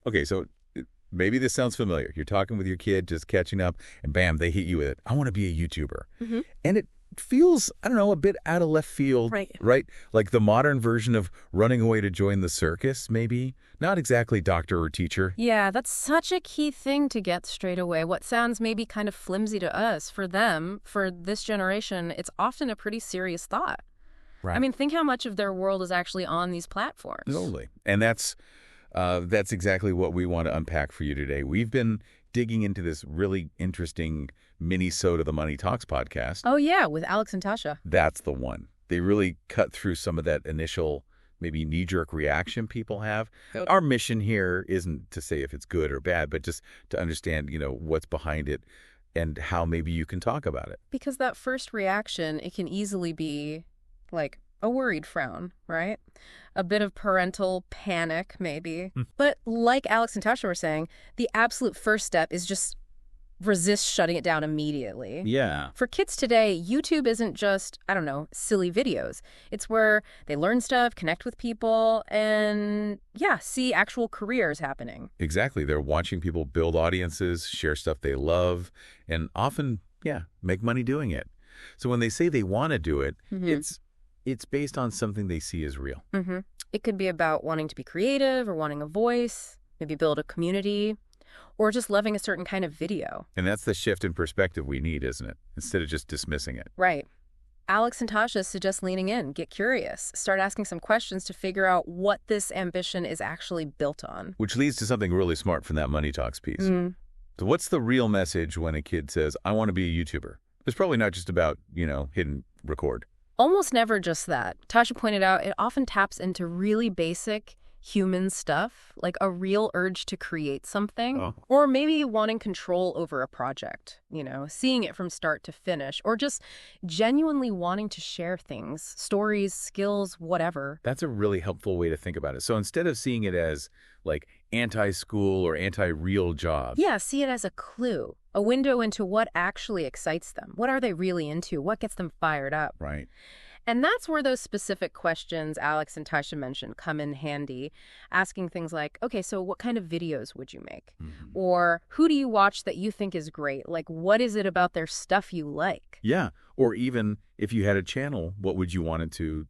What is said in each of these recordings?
Okay, so maybe this sounds familiar. You're talking with your kid, just catching up, and bam, they hit you with it. I want to be a YouTuber. And it feels, I don't know, a bit out of left field, right? Like the modern version of running away to join the circus, maybe? Not exactly doctor or teacher. Yeah, that's such a key thing to get straight away. What sounds maybe kind of flimsy to us, for them, for this generation, it's often a pretty serious thought. Right. I mean, think how much of their world is actually on these platforms. Totally. And that's exactly what we want to unpack for you today. We've been digging into this really interesting Minisode of the Money Talks podcast. Oh, yeah, with Alex and Tasha. That's the one. They really cut through some of that initial, maybe knee-jerk reaction people have. Our mission here isn't to say if it's good or bad, but just to understand, what's behind it and how maybe you can talk about it. Because that first reaction, it can easily be like a worried frown, right? A bit of parental panic, maybe. But like Alex and Tasha were saying, the absolute first step is just resist shutting it down immediately. Yeah. For kids today, YouTube isn't just, I don't know, silly videos. It's where they learn stuff, connect with people, and see actual careers happening. Exactly. They're watching people build audiences, share stuff they love, and often, make money doing it. So when they say they want to do it, it's based on something they see as real. It could be about wanting to be creative or wanting a voice, maybe build a community, or just loving a certain kind of video. And that's the shift in perspective we need, isn't it? Instead of just dismissing it. Right. Alex and Tasha suggest leaning in, get curious, start asking some questions to figure out what this ambition is actually built on. Which leads to something really smart from that Money Talks piece. So what's the real message when a kid says, I want to be a YouTuber? It's probably not just about, hit and record. Almost never just that. Tasha pointed out it often taps into really basic human stuff, like a real urge to create something, or maybe wanting control over a project, seeing it from start to finish, or just genuinely wanting to share things, stories, skills, whatever. That's a really helpful way to think about it. So instead of seeing it as like anti-school or anti-real job. Yeah, see it as a clue, a window into what actually excites them. What are they really into? What gets them fired up? Right. And that's where those specific questions Alex and Tasha mentioned come in handy, asking things like, okay, so what kind of videos would you make? Or who do you watch that you think is great? Like, what is it about their stuff you like? Yeah. Or even if you had a channel, what would you want it to,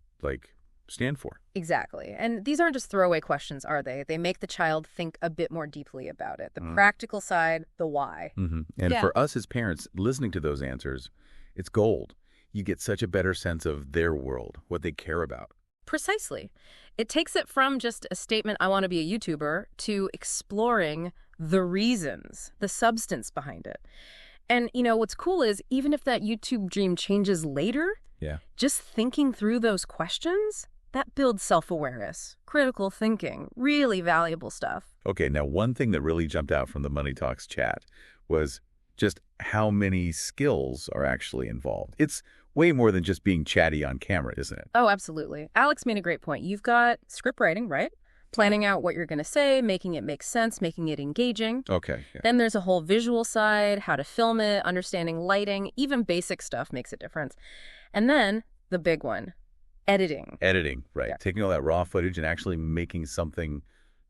stand for? Exactly. And these aren't just throwaway questions, are they? They make the child think a bit more deeply about it. The practical side, the why. And for us as parents, listening to those answers, it's gold. You get such a better sense of their world, what they care about. Precisely. It takes it from just a statement, I want to be a YouTuber, to exploring the reasons, the substance behind it. And, what's cool is even if that YouTube dream changes later, just thinking through those questions, that builds self-awareness, critical thinking, really valuable stuff. Okay, now one thing that really jumped out from the Money Talks chat was just how many skills are actually involved. It's way more than just being chatty on camera, isn't it? Oh, absolutely. Alex made a great point. You've got script writing, right? Planning out what you're going to say, making it make sense, making it engaging. Okay. Yeah. Then there's a whole visual side, how to film it, understanding lighting, even basic stuff makes a difference. And then the big one, editing. Editing, right. Yeah. Taking all that raw footage and actually making something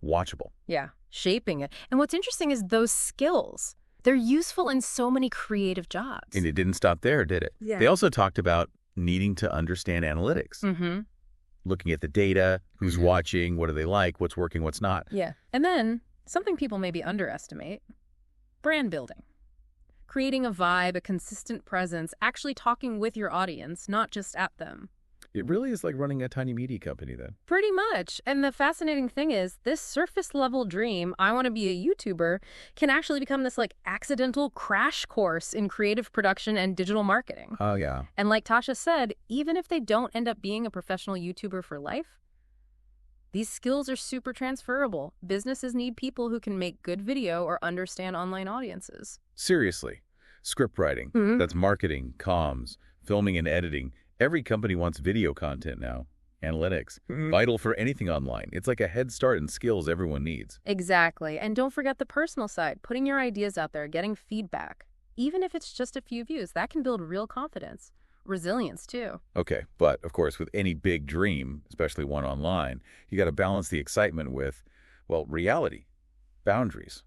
watchable. Yeah, shaping it. And what's interesting is those skills. They're useful in so many creative jobs. And it didn't stop there, did it? Yeah. They also talked about needing to understand analytics. Looking at the data, who's watching, what do they like, what's working, what's not. Yeah. And then something people maybe underestimate, brand building. Creating a vibe, a consistent presence, actually talking with your audience, not just at them. It really is like running a tiny media company then. Pretty much. And the fascinating thing is this surface level dream, I want to be a YouTuber, can actually become this accidental crash course in creative production and digital marketing. Oh, yeah. And like Tasha said, even if they don't end up being a professional YouTuber for life, these skills are super transferable. Businesses need people who can make good video or understand online audiences. Seriously. Script writing, that's marketing, comms, filming and editing. Every company wants video content now. Analytics. Vital for anything online. It's like a head start in skills everyone needs. Exactly. And don't forget the personal side. Putting your ideas out there, getting feedback. Even if it's just a few views, that can build real confidence. Resilience, too. Okay. But, of course, with any big dream, especially one online, you got to balance the excitement with, reality. boundaries,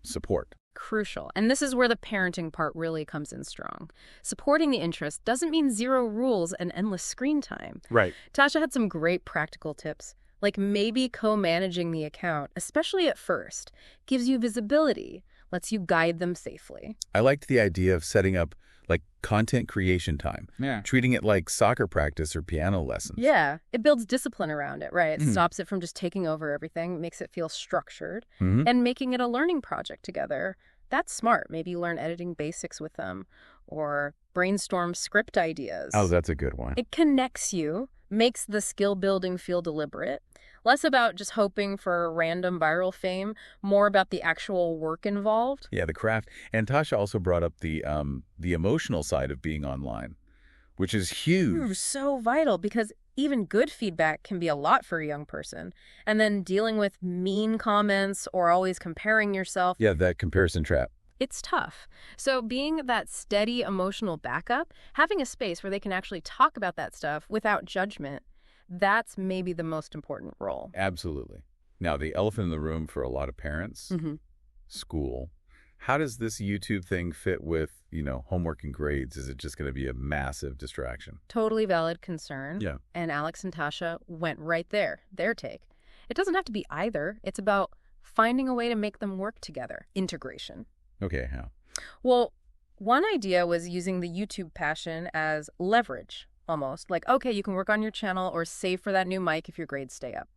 support. Crucial. And this is where the parenting part really comes in strong. Supporting the interest doesn't mean zero rules and endless screen time. Right. Tasha had some great practical tips, like maybe co-managing the account, especially at first, gives you visibility, lets you guide them safely. I liked the idea of setting up like content creation time, treating it like soccer practice or piano lessons. Yeah, it builds discipline around it, right? It stops it from just taking over everything, makes it feel structured, and making it a learning project together. That's smart. Maybe you learn editing basics with them or brainstorm script ideas. Oh, that's a good one. It connects you, makes the skill building feel deliberate, less about just hoping for random viral fame, more about the actual work involved. Yeah, the craft. And Tasha also brought up the emotional side of being online, which is huge. So vital, because even good feedback can be a lot for a young person. And then dealing with mean comments or always comparing yourself. Yeah, that comparison trap. It's tough. So being that steady emotional backup, having a space where they can actually talk about that stuff without judgment, that's maybe the most important role. Absolutely. Now, the elephant in the room for a lot of parents, school. How does this YouTube thing fit with, homework and grades? Is it just going to be a massive distraction? Totally valid concern. Yeah. And Alex and Tasha went right there, their take. It doesn't have to be either. It's about finding a way to make them work together. Integration. Okay, how? Well, one idea was using the YouTube passion as leverage, almost. Like, okay, you can work on your channel or save for that new mic if your grades stay up.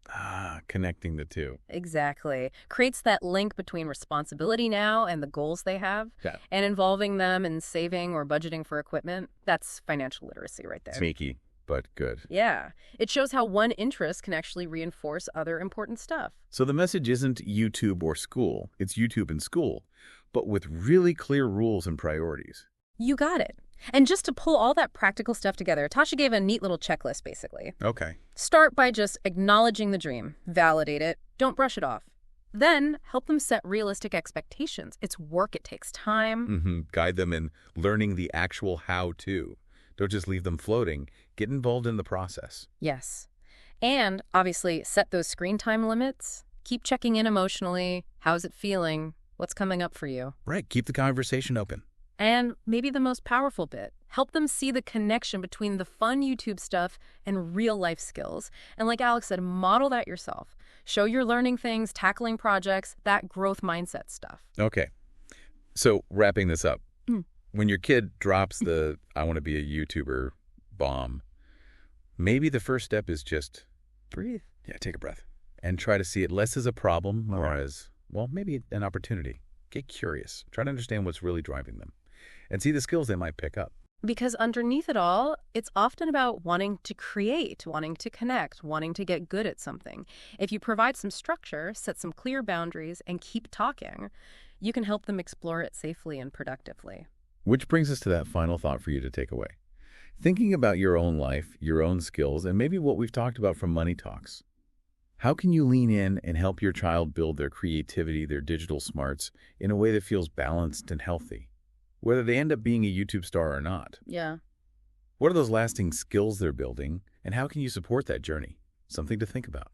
Connecting the two. Exactly. Creates that link between responsibility now and the goals they have. Yeah. And involving them in saving or budgeting for equipment. That's financial literacy right there. Sneaky, but good. Yeah. It shows how one interest can actually reinforce other important stuff. So the message isn't YouTube or school. It's YouTube and school, but with really clear rules and priorities. You got it. And just to pull all that practical stuff together, Tasha gave a neat little checklist, basically. Okay. Start by just acknowledging the dream, validate it, don't brush it off. Then help them set realistic expectations. It's work, it takes time. Guide them in learning the actual how-to. Don't just leave them floating. Get involved in the process. Yes. And obviously set those screen time limits. Keep checking in emotionally. How's it feeling? What's coming up for you? Right. Keep the conversation open. And maybe the most powerful bit, help them see the connection between the fun YouTube stuff and real life skills. And like Alex said, model that yourself. Show you're learning things, tackling projects, that growth mindset stuff. Okay. So wrapping this up, when your kid drops the I want to be a YouTuber bomb, maybe the first step is just breathe. Yeah, take a breath. And try to see it less as a problem or as, well, maybe an opportunity. Get curious. Try to understand what's really driving them. And see the skills they might pick up. Because underneath it all, it's often about wanting to create, wanting to connect, wanting to get good at something. If you provide some structure, set some clear boundaries, and keep talking, you can help them explore it safely and productively. Which brings us to that final thought for you to take away. Thinking about your own life, your own skills, and maybe what we've talked about from Money Talks. How can you lean in and help your child build their creativity, their digital smarts, in a way that feels balanced and healthy? Whether they end up being a YouTube star or not. Yeah. What are those lasting skills they're building, and how can you support that journey? Something to think about.